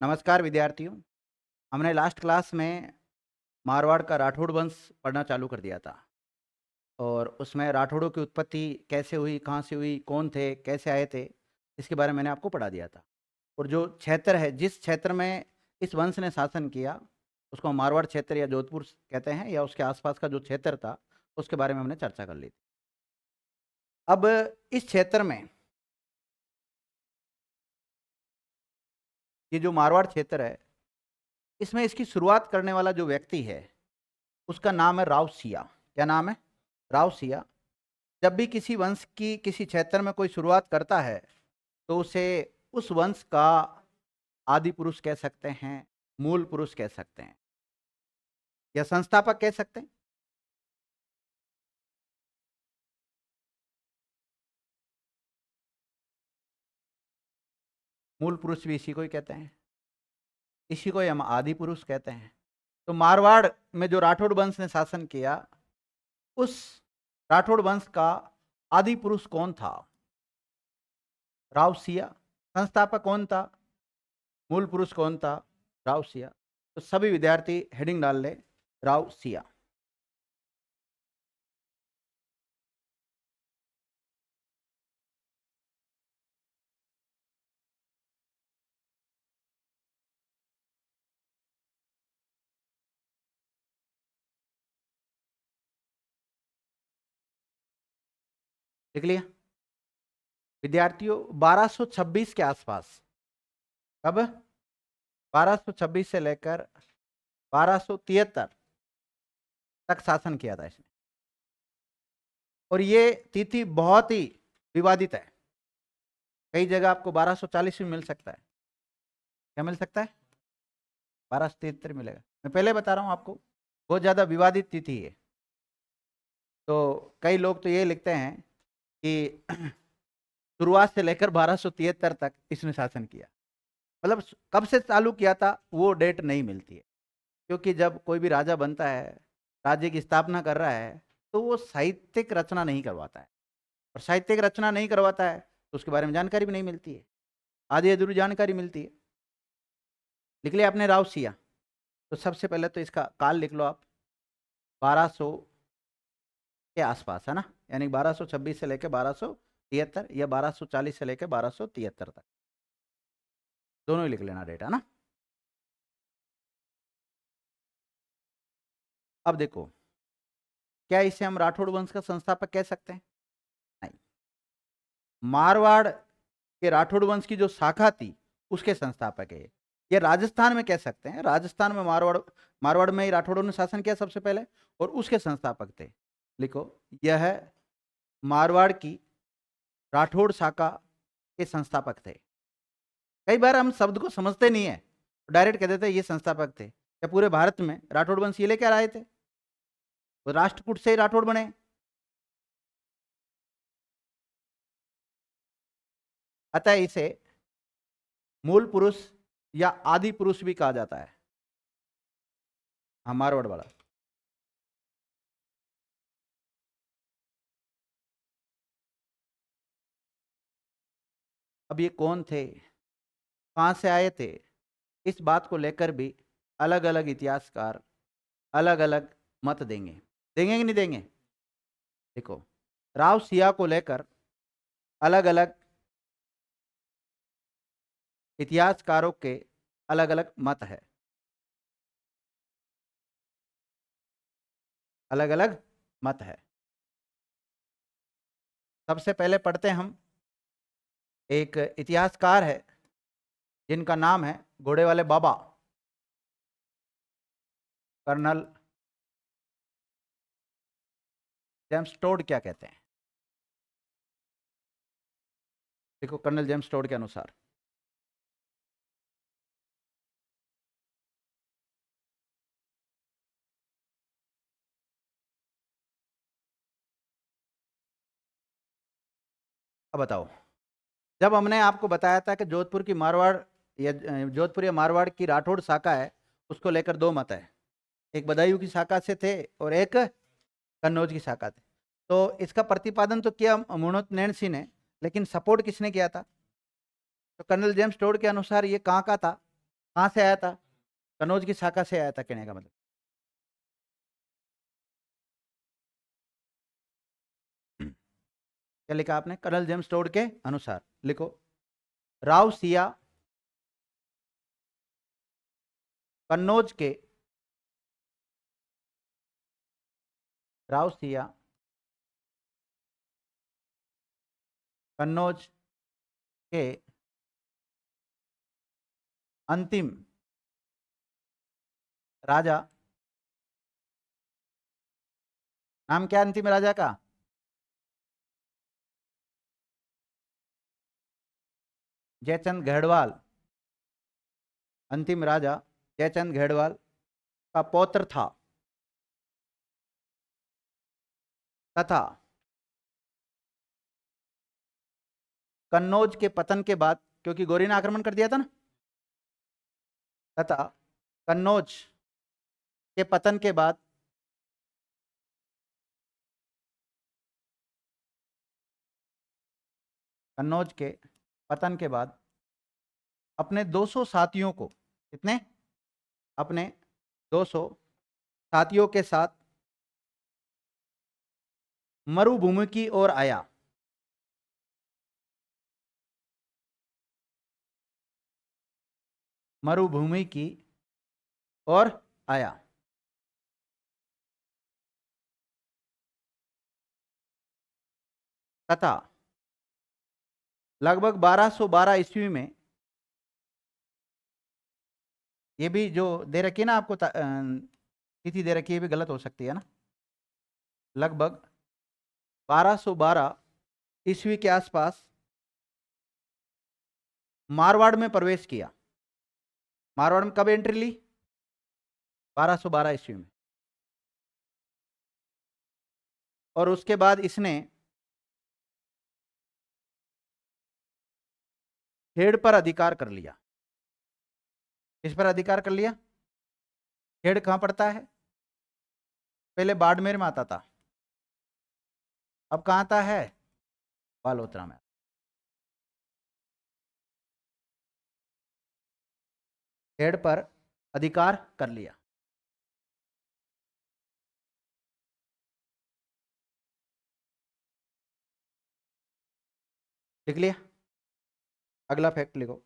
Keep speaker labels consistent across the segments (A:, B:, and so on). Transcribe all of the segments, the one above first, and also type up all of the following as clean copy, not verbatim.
A: नमस्कार विद्यार्थियों। हमने लास्ट क्लास में मारवाड़ का राठौड़ वंश पढ़ना चालू कर दिया था और उसमें राठौड़ों की उत्पत्ति कैसे हुई, कहाँ से हुई, कौन थे, कैसे आए थे, इसके बारे में मैंने आपको पढ़ा दिया था। और जो क्षेत्र है, जिस क्षेत्र में इस वंश ने शासन किया, उसको हम मारवाड़ क्षेत्र या जोधपुर कहते हैं, या उसके आसपास का जो क्षेत्र था उसके बारे में हमने चर्चा कर ली थी। अब इस क्षेत्र में ये जो मारवाड़ क्षेत्र है, इसमें इसकी शुरुआत करने वाला जो व्यक्ति है उसका नाम है राव सिया। क्या नाम है? राव सिया। जब भी किसी वंश की किसी क्षेत्र में कोई शुरुआत करता है तो उसे उस वंश का आदि पुरुष कह सकते हैं, मूल पुरुष कह सकते हैं, या संस्थापक कह सकते हैं। मूल पुरुष भी इसी को ही कहते हैं, इसी को ही हम आदि पुरुष कहते हैं। तो मारवाड़ में जो राठौड़ वंश ने शासन किया, उस राठौड़ वंश का आदि पुरुष कौन था? राव सिया। संस्थापक कौन था? मूल पुरुष कौन था? राव सिया। तो सभी विद्यार्थी हेडिंग डाल ले, राव सिया। लिख लिया विद्यार्थियों? 1226 के आसपास। कब? 1226 से लेकर 1273 तक शासन किया था इसने। और ये तिथि बहुत ही विवादित है। कई जगह आपको 1240 भी मिल सकता है। क्या मिल सकता है? 1273 मिलेगा। मैं पहले बता रहा हूं आपको, बहुत ज्यादा विवादित तिथि है। तो कई लोग तो ये लिखते हैं कि शुरुआत से लेकर 1273 तक इसने शासन किया। मतलब कब से चालू किया था वो डेट नहीं मिलती है, क्योंकि जब कोई भी राजा बनता है, राज्य की स्थापना कर रहा है, तो वो साहित्यिक रचना नहीं करवाता है। और साहित्यिक रचना नहीं करवाता है तो उसके बारे में जानकारी भी नहीं मिलती है, आधी अधूरी जानकारी मिलती है। लिख लिया आपने राव सिया? तो सबसे पहले तो इसका काल लिख लो आप, 1200 के आसपास है ना, यानी 1226 से लेकर 1273, या 1240 से लेकर 1273 तक, दोनों ही लिख लेना डेटा ना। अब देखो, क्या इसे हम राठौड़ वंश का संस्थापक कह सकते हैं? नहीं। मारवाड़ के राठौड़ वंश की जो शाखा थी उसके संस्थापक है ये राजस्थान में कह सकते हैं। राजस्थान में मारवाड़ में ही राठौड़ों ने शासन किया सबसे पहले, और उसके संस्थापक थे। लिखो, यह मारवाड़ की राठौड़ शाखा के संस्थापक थे। कई बार हम शब्द को समझते नहीं है, डायरेक्ट कह देते ये संस्थापक थे। क्या पूरे भारत में राठौड़ वंश ये लेकर आए थे? वो राष्ट्रकूट से ही राठौड़ बने। अतः इसे मूल पुरुष या आदि पुरुष भी कहा जाता है। हाँ, मारवाड़ वाला। अब ये कौन थे, कहाँ से आए थे, इस बात को लेकर भी अलग अलग इतिहासकार अलग अलग मत देंगे। देंगे कि नहीं देंगे? देखो, राव सिया को लेकर अलग अलग इतिहासकारों के अलग अलग मत है, अलग अलग मत है। सबसे पहले पढ़ते हैं हम, एक इतिहासकार है जिनका नाम है घोड़े वाले बाबा, कर्नल जेम्स टोड। क्या कहते हैं? देखो, कर्नल जेम्स टोड के अनुसार अब बताओ, जब हमने आपको बताया था कि जोधपुर की मारवाड़ या जोधपुर या मारवाड़ की राठौड़ शाखा है, उसको लेकर दो मत है। एक बदायूं की शाखा से थे और एक कन्नौज की शाखा थे। तो इसका प्रतिपादन तो किया मुणोत नैन सिंह ने, लेकिन सपोर्ट किसने किया था? तो कर्नल जेम्स टोड के अनुसार ये कहाँ का था? कहाँ से आया था? कन्नौज की शाखा से आया था, कहने का मतलब। क्या लिखा आपने? कर्नल जेम्स टोड के अनुसार लिखो। राव सिया कन्नौज के, राव सिया कन्नौज के अंतिम राजा। नाम क्या अंतिम राजा का? जयचंद घेड़वाल। अंतिम राजा जयचंद घेड़वाल का पौत्र था तथा कन्नौज के पतन के बाद, क्योंकि गौरी ने आक्रमण कर दिया था ना, तथा कन्नौज के पतन के बाद कन्नौज के पतन के बाद अपने 200 साथियों को, कितने? अपने 200 साथियों के साथ मरुभूमि की ओर आया। मरुभूमि की ओर आया तथा लगभग 1212 ईस्वी में, ये भी जो दे रखी है ना आपको तिथि दे रखी है, भी गलत हो सकती है ना। लगभग 1212 ईस्वी के आसपास मारवाड़ में प्रवेश किया। मारवाड़ में कब एंट्री ली? 1212 ईस्वी में। और उसके बाद इसने खेड़ पर अधिकार कर लिया। किस पर अधिकार कर लिया? खेड़ कहां पड़ता है? पहले बाड़मेर में आता था, अब कहां आता है? बालोतरा में। खेड़ पर अधिकार कर लिया। लिख लिया? अगला फैक्ट लिखो।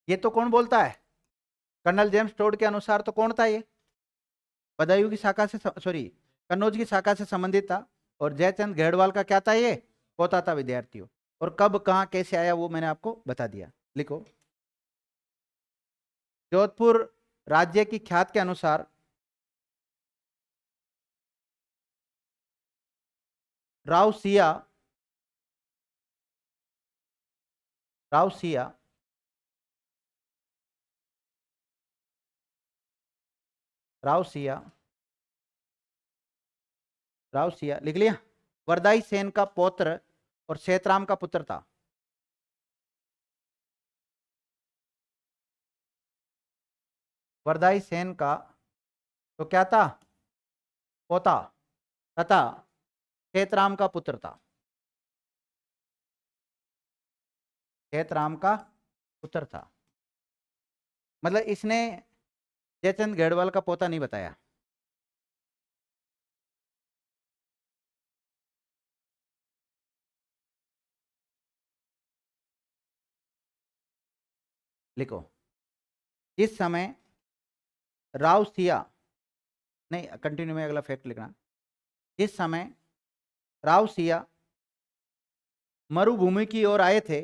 A: ये तो कौन बोलता है? कर्नल जेम्स टोड के अनुसार तो कौन था ये? बदायूं की शाखा से, सॉरी, कन्नौज की शाखा से संबंधित था। और जयचंद घेड़वाल का क्या था? ये पोता था विद्यार्थियों। और कब कहां कैसे आया वो मैंने आपको बता दिया। लिखो। जोधपुर राज्य की ख्यात के अनुसार राव सिया, राव सिया राव सिया राव सिया लिख लिया? वरदाई सेन का पौत्र और सेतराम का पुत्र था। वरदाई सेन का तो क्या था? पोता, तथा सेतराम का पुत्र था। सेतराम का पुत्र था, मतलब इसने जयचंद घेड़वाल का पोता नहीं बताया। लिखो। जिस समय राव सिया, नहीं कंटिन्यू में अगला फैक्ट लिखना। जिस समय राव सिया मरुभूमि की ओर आए थे,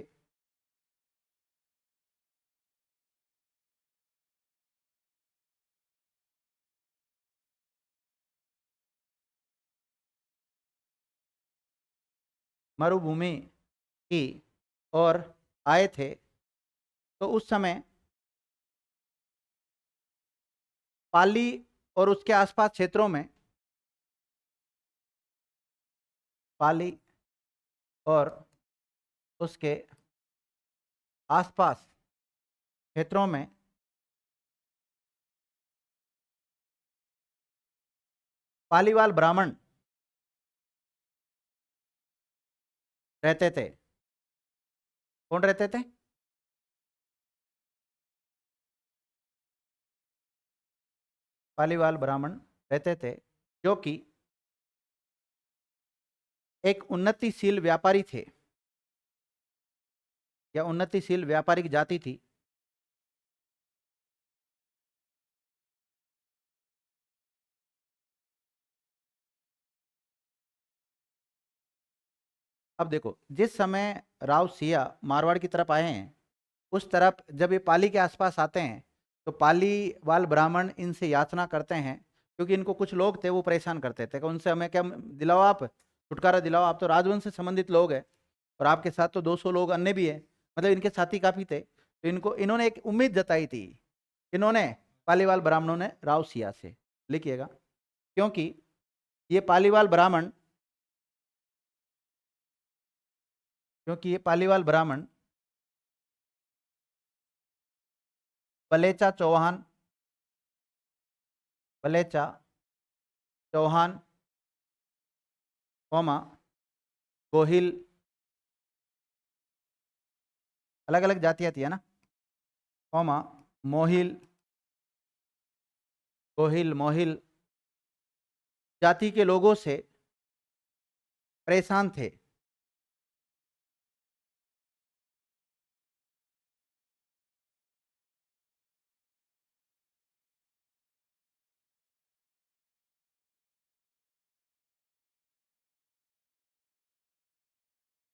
A: मरुभूमि की ओर आए थे, तो उस समय पाली और उसके आसपास क्षेत्रों में, पाली और उसके आसपास क्षेत्रों में पालीवाल ब्राह्मण रहते थे। कौन रहते थे? पालीवाल ब्राह्मण रहते थे, जो कि एक उन्नतिशील व्यापारी थे या उन्नतिशील व्यापारिक जाति थी। अब देखो, जिस समय राव सिया मारवाड़ की तरफ आए हैं, उस तरफ जब ये पाली के आसपास आते हैं तो पाली वाल ब्राह्मण इनसे याचना करते हैं, क्योंकि इनको कुछ लोग थे वो परेशान करते थे कि उनसे हमें क्या दिलाओ, आप छुटकारा दिलाओ, आप तो राजवंश से संबंधित लोग हैं और आपके साथ तो 200 लोग अन्य भी है, मतलब इनके साथी काफी थे। तो इनको इन्होंने एक उम्मीद जताई थी, इन्होंने पालीवाल ब्राह्मणों ने राव सिया से, लिखिएगा, क्योंकि ये पालीवाल ब्राह्मण क्योंकि ये पालीवाल ब्राह्मण बलेचा चौहान बलेचा चौहान कोमा गोहिल, अलग अलग जातियां थी है ना, कोमा मोहिल, गोहिल मोहिल जाति के लोगों से परेशान थे।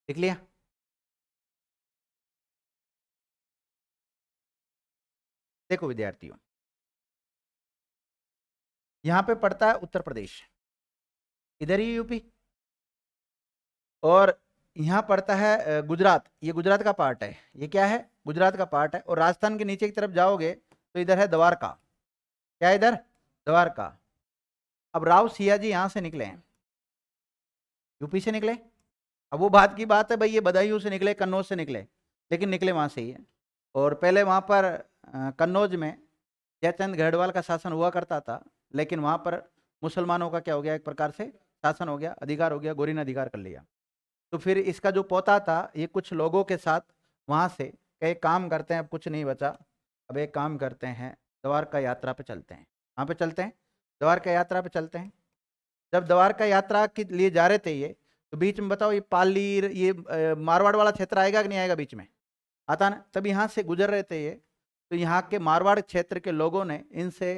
A: देख लिया? देखो विद्यार्थियों, यहां पे पड़ता है उत्तर प्रदेश, इधर ही यूपी, और यहाँ पड़ता है गुजरात, ये गुजरात का पार्ट है, ये क्या है, गुजरात का पार्ट है, और राजस्थान के नीचे की तरफ जाओगे तो इधर है द्वारका, क्या है इधर, द्वारका। अब राव सिया जी यहाँ से निकले हैं, यूपी से निकले। अब वो बात की बात है भाई, ये बदायूं से निकले, कन्नौज से निकले, लेकिन निकले वहां से ही है। और पहले वहां पर कन्नौज में जयचंद गढ़वाल का शासन हुआ करता था, लेकिन वहां पर मुसलमानों का क्या हो गया, एक प्रकार से शासन हो गया, अधिकार हो गया, गोरी ने अधिकार कर लिया। तो फिर इसका जो पोता था ये कुछ लोगों के साथ वहां से कई काम करते हैं, अब कुछ नहीं बचा, अब एक काम करते हैं, द्वारका यात्रा पे चलते हैं। वहां पे चलते हैं, द्वारका यात्रा पे चलते हैं। जब द्वारका यात्रा के लिए जा रहे थे ये, तो बीच में बताओ ये पालीर, ये मारवाड़ वाला क्षेत्र आएगा कि नहीं आएगा बीच में, आता ना, तब यहाँ से गुजर रहे थे ये। तो यहाँ के मारवाड़ क्षेत्र के लोगों ने इनसे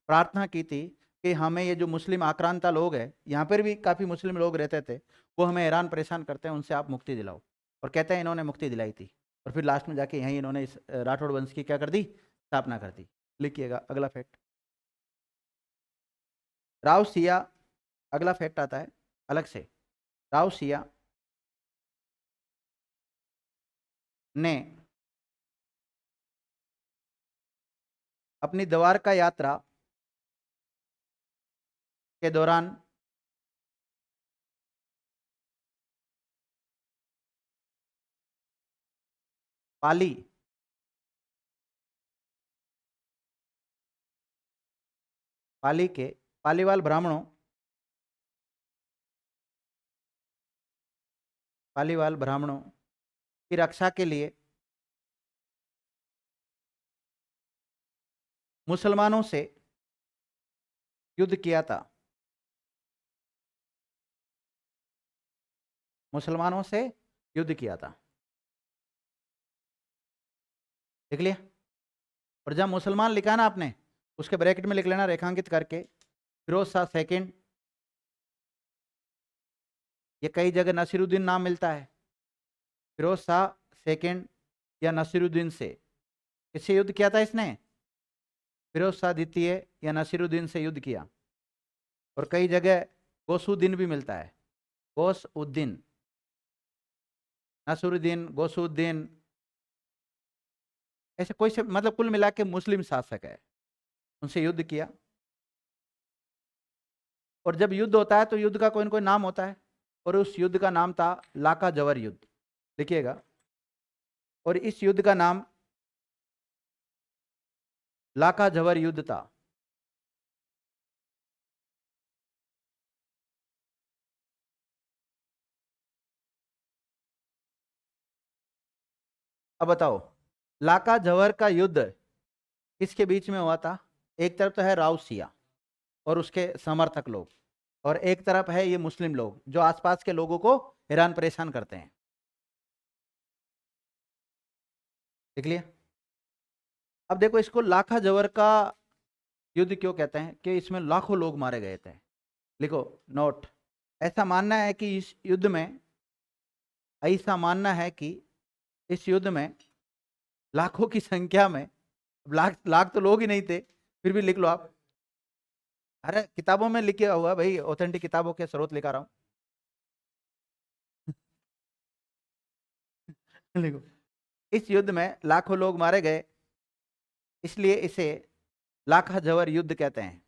A: प्रार्थना की थी कि हमें ये जो मुस्लिम आक्रांता लोग हैं, यहाँ पर भी काफ़ी मुस्लिम लोग रहते थे, वो हमें हैरान परेशान करते हैं, उनसे आप मुक्ति दिलाओ। और कहते हैं इन्होंने मुक्ति दिलाई थी, और फिर लास्ट में जाके यहीं इन्होंने इस राठौड़ वंश की क्या कर दी, स्थापना कर दी। लिखिएगा अगला फैक्ट, राव सिया, अगला फैक्ट आता है अलग से। राव सिया ने अपनी द्वारका यात्रा के दौरान पाली पाली के पालीवाल ब्राह्मणों पालीवाल ब्राह्मणों की रक्षा के लिए मुसलमानों से युद्ध किया था, मुसलमानों से युद्ध किया था। देख लिया? और जब मुसलमान लिखा ना आपने, उसके ब्रैकेट में लिख लेना रेखांकित करके, फिरोज शाह सेकंड, ये कई जगह नसीरुद्दीन नाम मिलता है, फिरोज शाह सेकंड या नसीरुद्दीन से, किससे युद्ध किया था इसने, फिरोज शाह द्वितीय या नसीरुद्दीन से युद्ध किया। और कई जगह गोसुद्दीन भी मिलता है, गोसउद्दीन, नसरुद्दीन, गोसुद्दीन, ऐसे कोई से, मतलब कुल मिला के मुस्लिम शासक है, उनसे युद्ध किया। और जब युद्ध होता है तो युद्ध का कोई ना कोई नाम होता है, और उस युद्ध का नाम था लाका जवर युद्ध, लिखिएगा। और इस युद्ध का नाम लाका जवर युद्ध था। अब बताओ, लाका जवर का युद्ध किसके बीच में हुआ था? एक तरफ तो है राव सिया और उसके समर्थक लोग, और एक तरफ है ये मुस्लिम लोग जो आसपास के लोगों को हैरान परेशान करते हैं। देख लिया? अब देखो, इसको लाखा जवर का युद्ध क्यों कहते हैं? कि इसमें लाखों लोग मारे गए थे। लिखो नोट। ऐसा मानना है कि इस युद्ध में, ऐसा मानना है कि इस युद्ध में लाखों की संख्या में, लाख लाख तो लोग ही नहीं थे, फिर भी लिख लो आप। अरे किताबों में लिखा हुआ भाई, ऑथेंटिक किताबों के स्रोत लेकर आ रहा हूँ। लिखो, इस युद्ध में लाखों लोग मारे गए, इसलिए इसे लाखा जवर युद्ध कहते हैं।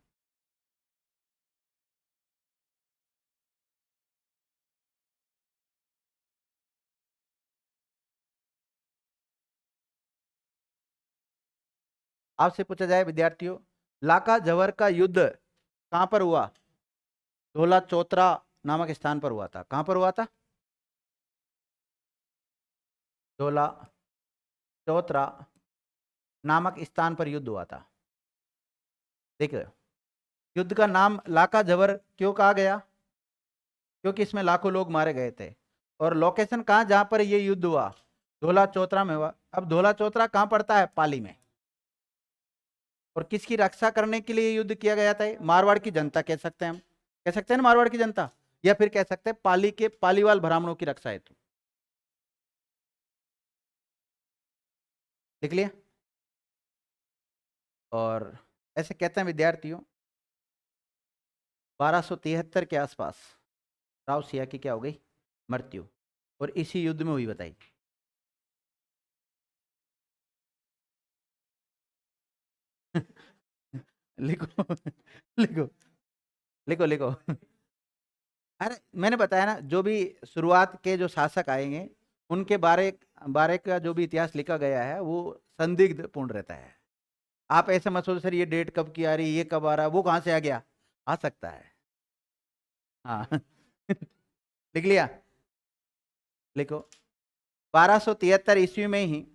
A: आपसे पूछा जाए विद्यार्थियों, लाका जवर का युद्ध कहां पर हुआ? धोला चौतरा नामक स्थान पर हुआ था। कहां पर हुआ था? धोला चौतरा नामक स्थान पर युद्ध हुआ था। देखो, युद्ध का नाम लाका जवर क्यों कहा गया? क्योंकि इसमें लाखों लोग मारे गए थे। और लोकेशन कहां, जहां पर यह युद्ध हुआ? धोला चौतरा में हुआ। अब धोला चौतरा कहां पड़ता है? पाली में। और किसकी रक्षा करने के लिए युद्ध किया गया था? मारवाड़ की जनता कह सकते हैं हम, कह सकते हैं ना, मारवाड़ की जनता, या फिर कह सकते हैं पाली के पालीवाल ब्राह्मणों की रक्षा हेतु। लिख लिया? और ऐसे कहते हैं विद्यार्थियों, 1273 के आसपास राव सिया की क्या हो गई? मृत्यु। और इसी युद्ध में हुई, बताई। लिखो लिखो लिखो लिखो। अरे मैंने बताया ना, जो भी शुरुआत के जो शासक आएंगे उनके बारे बारे का जो भी इतिहास लिखा गया है वो संदिग्ध पूर्ण रहता है। आप ऐसे मत सोचो सर ये डेट कब की आ रही, ये कब आ रहा, वो कहां से आ गया, आ सकता है। हाँ। लिख लिया? लिखो, 1273 ईस्वी में ही,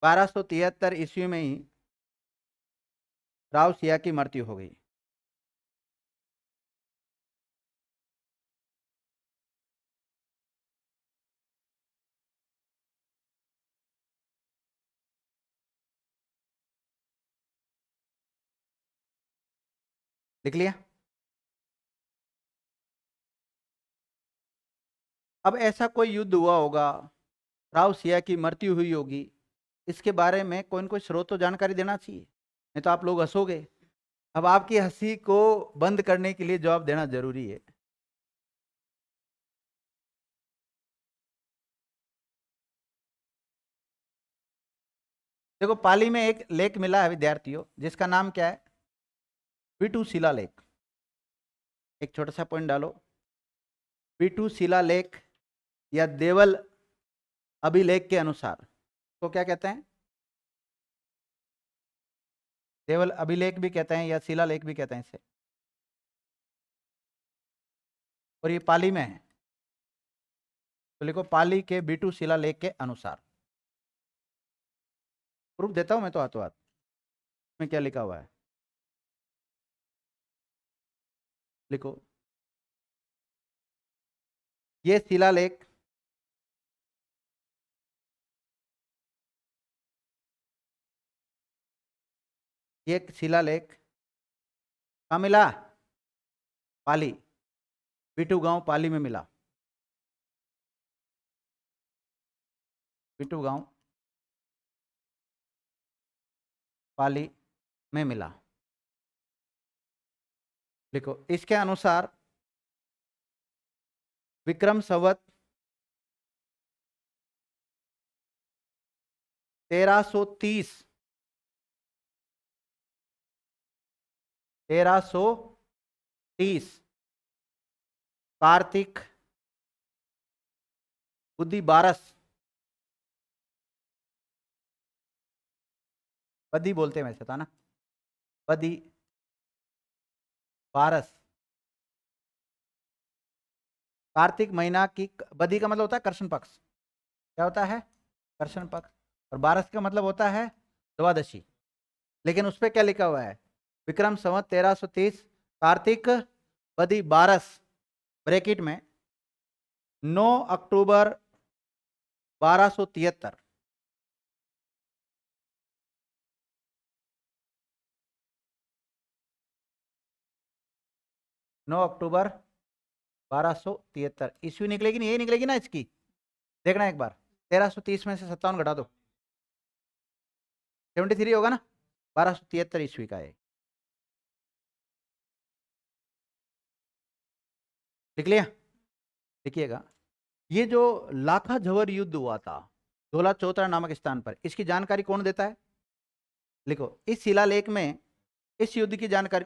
A: 1273 ईस्वी में ही राव सिया की मृत्यु हो गई। लिख लिया? अब ऐसा कोई युद्ध हुआ होगा, राव सिया की मृत्यु हुई होगी, इसके बारे में कोई न कोई स्रोत तो जानकारी देना चाहिए, नहीं तो आप लोग हंसोगे। अब आपकी हंसी को बंद करने के लिए जवाब देना जरूरी है। देखो, पाली में एक लेक मिला है विद्यार्थियों, जिसका नाम क्या है? बीटू शिला लेक। एक छोटा सा पॉइंट डालो, बीटू शिला लेक या देवल अभिलेख के अनुसार तो क्या कहते हैं? देवल अभिलेख भी कहते हैं या शिला लेख भी कहते हैं इसे। और ये पाली में है, तो लिखो पाली के बीटू शिला लेख के अनुसार। प्रूफ देता हूं मैं तो हाथों हाथ, में क्या लिखा हुआ है लिखो, ये शिलालेख ये शिलालेख कहाँ मिला? पाली, बिटू गांव पाली में मिला। बिटू गांव पाली में मिला। लिखो, इसके अनुसार विक्रम संवत 1330, 1330 कार्तिक बुद्धि बारस, बदी बोलते हैं वैसे था ना, बदी बारस, कार्तिक महीना की, बदी का मतलब होता है कृष्ण पक्ष। क्या होता है? कृष्ण पक्ष, और 12 का मतलब होता है द्वादशी। लेकिन उस पर क्या लिखा हुआ है, विक्रम संवत 1330 कार्तिक बदी 12 ब्रैकेट में 9 अक्टूबर 1273। 9 अक्टूबर 1273 ईस्वी निकलेगी, नहीं यही निकलेगी ना इसकी, देखना एक बार। 1330 में से 57 घटा दो, 73 होगा ना, 1273 ईस्वी का है। लिख लिया, लिखिएगा। ये जो लाखा झवर युद्ध हुआ था धोला चौतरा नामक स्थान पर, इसकी जानकारी कौन देता है? लिखो, इस शिलालेख में इस युद्ध की जानकारी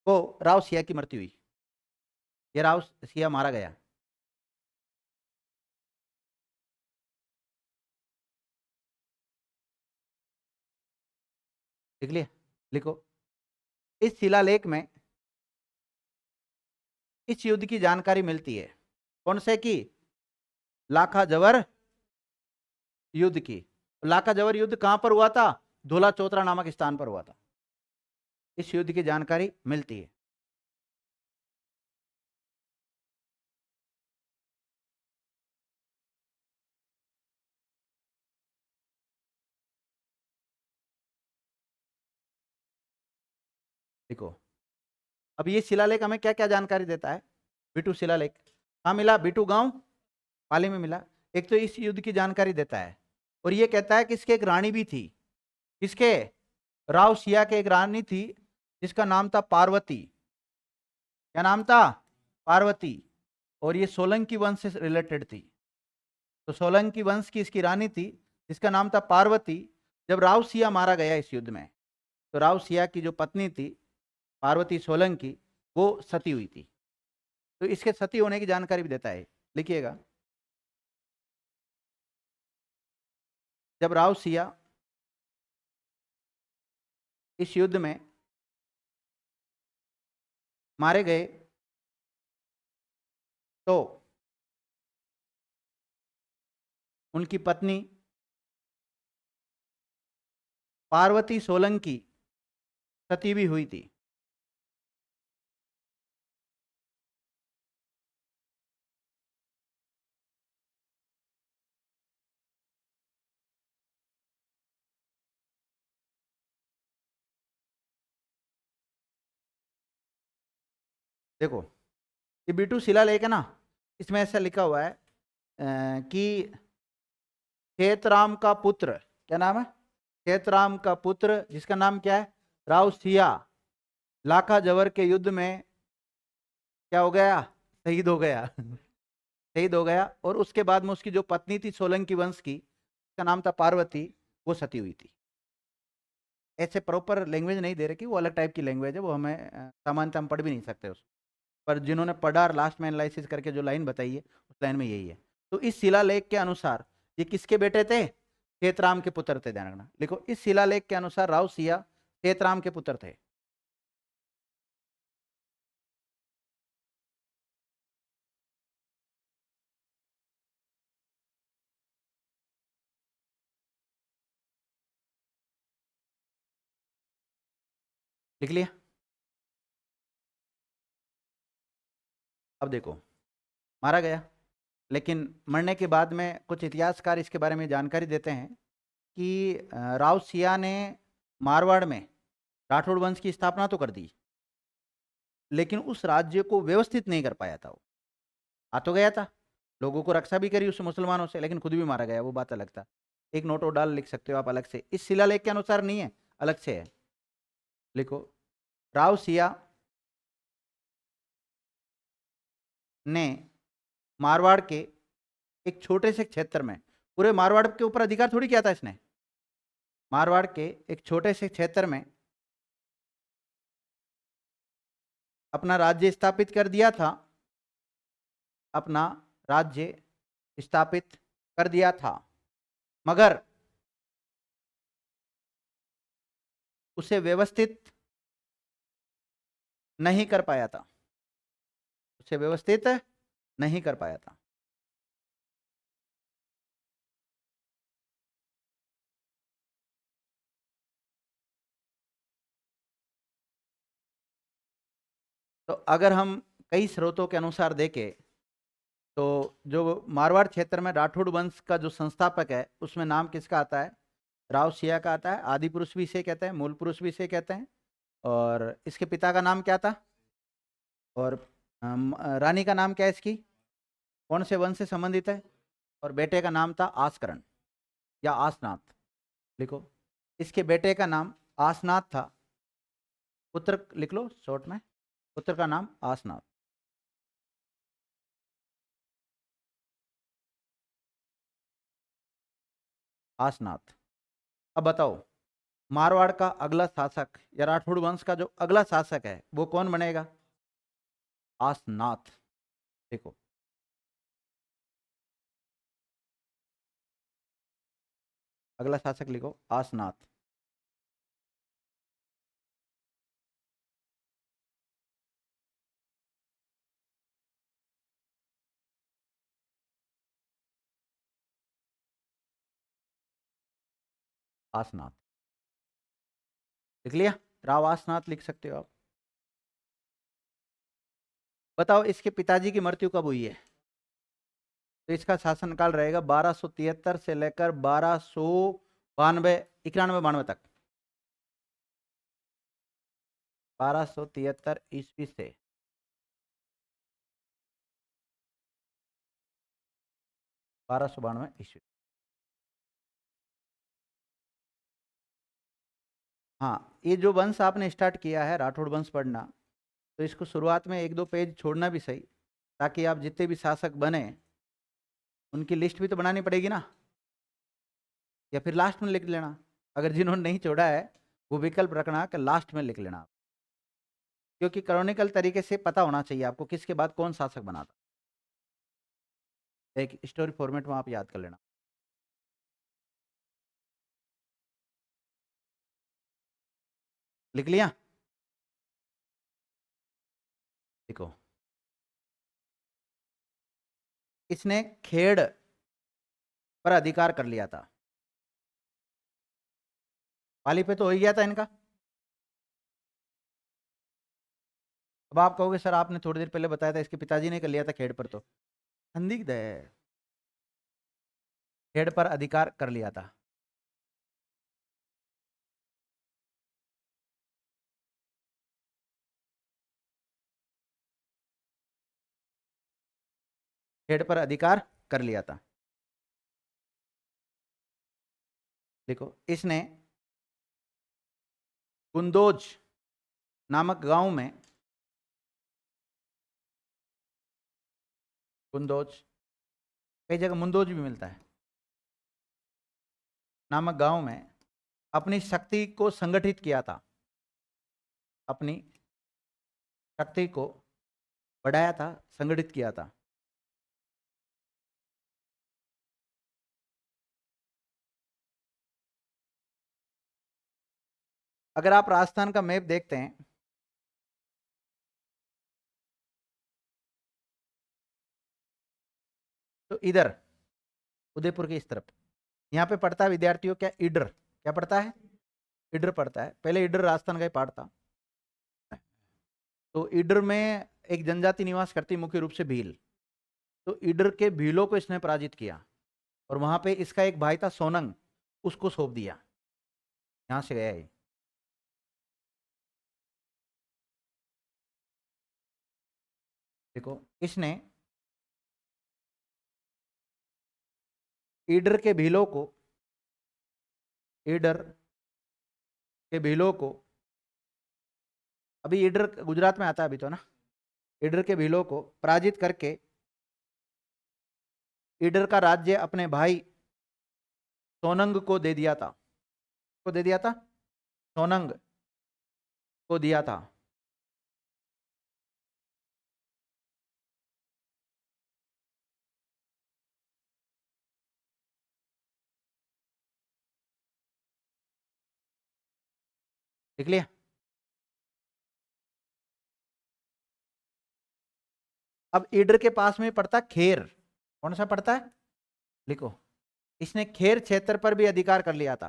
A: वो राव सिया की मृत्यु हुई, ये राव सिया मारा गया। लिख लिया, लिखो, इस शिलालेख में इस युद्ध की जानकारी मिलती है, कौन से की? लाखा जवर युद्ध की। लाखा जवर युद्ध कहां पर हुआ था? धोला चौतरा नामक स्थान पर हुआ था। इस युद्ध की जानकारी मिलती है। देखो, अब ये शिलालेख हमें क्या क्या जानकारी देता है? बिटू शिलालेख कहाँ मिला? बिटू गांव पाली में मिला। एक तो इस युद्ध की जानकारी देता है, और ये कहता है कि इसके एक रानी भी थी। किसके? राव सिया के एक रानी थी जिसका नाम था पार्वती। क्या नाम था? पार्वती। और ये सोलंकी वंश से रिलेटेड थी। तो सोलंकी वंश की इसकी रानी थी जिसका नाम था पार्वती। जब राव सिया मारा गया इस युद्ध में, तो राव सिया की जो पत्नी थी पार्वती सोलंकी, वो सती हुई थी। तो इसके सती होने की जानकारी भी देता है, लिखिएगा। जब राव सिया इस युद्ध में मारे गए, तो उनकी पत्नी पार्वती सोलंकी सती भी हुई थी। देखो, ये B2 शिलालेख है ना, इसमें ऐसा लिखा हुआ है कि खेतराम का पुत्र, क्या नाम है? खेतराम का पुत्र, जिसका नाम क्या है? राव सिया, लाखा जवर के युद्ध में क्या हो गया? शहीद हो गया। शहीद हो गया। और उसके बाद में उसकी जो पत्नी थी सोलंकी वंश की, उसका नाम था पार्वती, वो सती हुई थी। ऐसे प्रॉपर लैंग्वेज नहीं दे रहे कि वो अलग टाइप की लैंग्वेज है, वो हमें सामान्यतः हम पढ़ भी नहीं सकते उसको। पर जिन्होंने पढ़ा और लास्ट में एनालिसिस करके जो लाइन बताई है, उस लाइन में यही है। तो इस शिलालेख के अनुसार ये किसके बेटे थे? खेतराम के पुत्र थे, ध्यान रखना। लिखो, इस शिलालेख के अनुसार राव सिया खेतराम के पुत्र थे। लिख लिया? अब देखो, मारा गया, लेकिन मरने के बाद में कुछ इतिहासकार इसके बारे में जानकारी देते हैं कि राव सिया ने मारवाड़ में राठौड़ वंश की स्थापना तो कर दी, लेकिन उस राज्य को व्यवस्थित नहीं कर पाया था। वो आ तो गया था, लोगों को रक्षा भी करी उस मुसलमानों से, लेकिन खुद भी मारा गया, वो बात अलग था। एक नोट और डाल लिख सकते हो आप अलग से, इस शिलालेख के अनुसार नहीं है, अलग से है। लिखो, राव सिया ने मारवाड़ के एक छोटे से क्षेत्र में, पूरे मारवाड़ के ऊपर अधिकार थोड़ी किया था इसने, मारवाड़ के एक छोटे से क्षेत्र में अपना राज्य स्थापित कर दिया था। अपना राज्य स्थापित कर दिया था, मगर उसे व्यवस्थित नहीं कर पाया था। उसे व्यवस्थित नहीं कर पाया था। तो अगर हम कई स्रोतों के अनुसार देखें तो जो मारवाड़ क्षेत्र में राठौड़ वंश का जो संस्थापक है उसमें नाम किसका आता है? राव सिया का आता है। आदि पुरुष भी इसे कहते हैं, मूल पुरुष भी इसे कहते हैं। और इसके पिता का नाम क्या था? और रानी का नाम क्या है इसकी? कौन से वंश से संबंधित है? और बेटे का नाम था आसकरण या आसनाथ। लिखो, इसके बेटे का नाम आसनाथ था। पुत्र लिख लो शॉर्ट में, पुत्र का नाम आसनाथ। आसनाथ। अब बताओ, मारवाड़ का अगला शासक या राठौड़ वंश का जो अगला शासक है वो कौन बनेगा? आसनाथ। देखो, अगला शासक लिखो आसनाथ। आसनाथ लिख लिया? राव आसनाथ लिख सकते हो आप। बताओ इसके पिताजी की मृत्यु कब हुई है? तो इसका शासनकाल रहेगा 1273 से लेकर 1292 91 92 तक। 1273 ईस्वी से 1292 ईस्वी। हाँ, ये जो वंश आपने स्टार्ट किया है राठौड़ वंश पढ़ना, तो इसको शुरुआत में एक दो पेज छोड़ना भी सही, ताकि आप जितने भी शासक बने उनकी लिस्ट भी तो बनानी पड़ेगी ना। या फिर लास्ट में लिख लेना, अगर जिन्होंने नहीं छोड़ा है वो विकल्प रखना कि लास्ट में लिख लेना, क्योंकि क्रॉनिकल तरीके से पता होना चाहिए आपको किसके बाद कौन शासक बना था। एक स्टोरी फॉर्मेट में आप याद कर लेना। लिख लिया? देखो, इसने खेड़ पर अधिकार कर लिया था। पाली पे तो हो ही गया था इनका। अब आप कहोगे सर आपने थोड़ी देर पहले बताया था इसके पिताजी ने कर लिया था खेड़ पर, तो संदिग्ध है। खेड़ पर अधिकार कर लिया था। खेड़ पर अधिकार कर लिया था। देखो, इसने कुंदोज नामक गांव में, कुंदोज, कई जगह मुंदोज भी मिलता है, नामक गांव में अपनी शक्ति को संगठित किया था, अपनी शक्ति को बढ़ाया था, संगठित किया था। अगर आप राजस्थान का मैप देखते हैं तो इधर उदयपुर की इस तरफ यहाँ पे पड़ता है विद्यार्थियों क्या? इडर। क्या पड़ता है? इडर पड़ता है। पहले इडर राजस्थान का ही पार्ट था। तो इडर में एक जनजाति निवास करती, मुख्य रूप से भील। तो इडर के भीलों को इसने पराजित किया और वहां पे इसका एक भाई था सोनंग, उसको सौंप दिया। यहां से गया है। देखो, इसने ईडर के भीलों को, ईडर के भीलों को, अभी ईडर गुजरात में आता है अभी तो ना, ईडर के भीलों को पराजित करके ईडर का राज्य अपने भाई सोनंग को दे दिया था। को दे दिया था? सोनंग को दिया था। देख लिया? अब ईडर के पास में पड़ता खेर, कौन सा पड़ता है, लिखो, इसने खेर क्षेत्र पर भी अधिकार कर लिया था।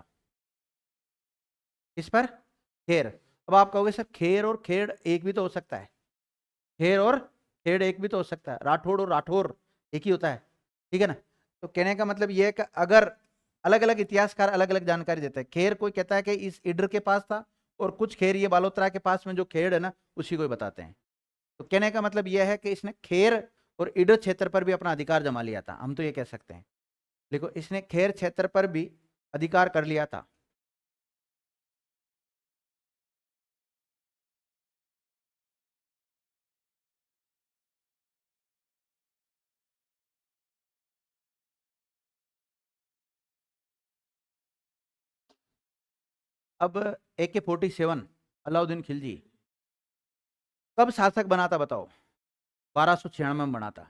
A: किस पर, खेर। अब आप कहोगे सर खेर और खेड़ एक भी तो हो सकता है, खेर और खेड़ एक भी तो हो सकता है, राठौड़ और राठौर एक ही होता है, ठीक है ना। तो कहने का मतलब यह है कि अगर अलग अलग इतिहासकार अलग अलग जानकारी देते हैं, खेर कोई कहता है कि इस ईडर के पास था, और कुछ खेर ये बालोतरा के पास में जो खेड़ है ना उसी को ही बताते हैं। तो कहने का मतलब यह है कि इसने खेर और ईडर क्षेत्र पर भी अपना अधिकार जमा लिया था, हम तो ये कह सकते हैं। देखो इसने खेर क्षेत्र पर भी अधिकार कर लिया था। अब AK-47 अलाउद्दीन खिलजी कब शासक बना था बताओ, 1296 में बना था।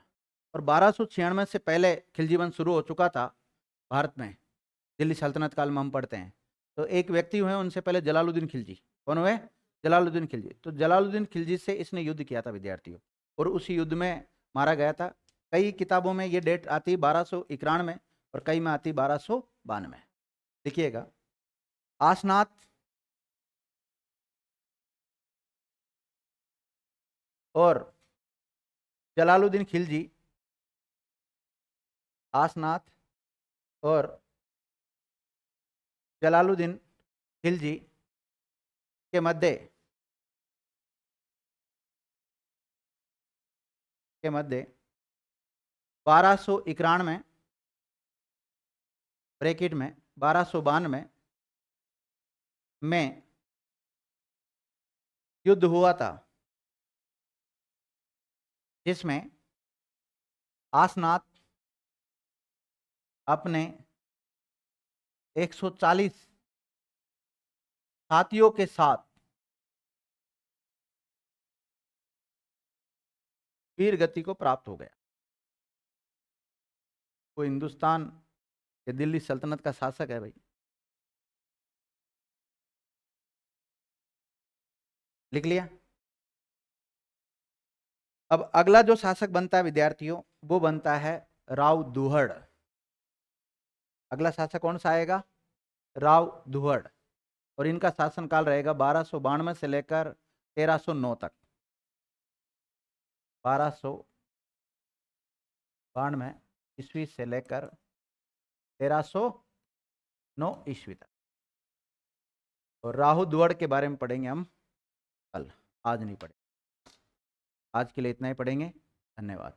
A: और 1296 से पहले खिलजी वंश शुरू हो चुका था भारत में, दिल्ली सल्तनत काल में हम पढ़ते हैं। तो एक व्यक्ति हुए उनसे पहले जलालुद्दीन खिलजी, कौन हुए, जलालुद्दीन खिलजी। तो जलालुद्दीन खिलजी से इसने युद्ध किया था विद्यार्थियों, और उसी युद्ध में मारा गया था। कई किताबों में ये डेट आती है 1291 और कई में आती 1292। देखिएगा, आसनाथ और जलालुद्दीन खिलजी, आसनाथ और जलालुद्दीन खिलजी के मध्य के मध्य 1291 ब्रैकेट में 1292 में युद्ध हुआ था, जिसमें आसनाथ अपने 140 साथियों के साथ वीर गति को प्राप्त हो गया। वो हिंदुस्तान के दिल्ली सल्तनत का शासक है भाई। लिख लिया। अब अगला जो शासक बनता है विद्यार्थियों, वो बनता है राव दुहड़। अगला शासक कौन सा आएगा, राव दुहड़। और इनका शासनकाल रहेगा 1292 से लेकर 1309 तक। 1292 ईस्वी से लेकर 1309 ईस्वी तक। और राहु दुहड़ के बारे में पढ़ेंगे हम कल, आज नहीं पढ़ेंगे। आज के लिए इतना ही पढ़ेंगे। धन्यवाद।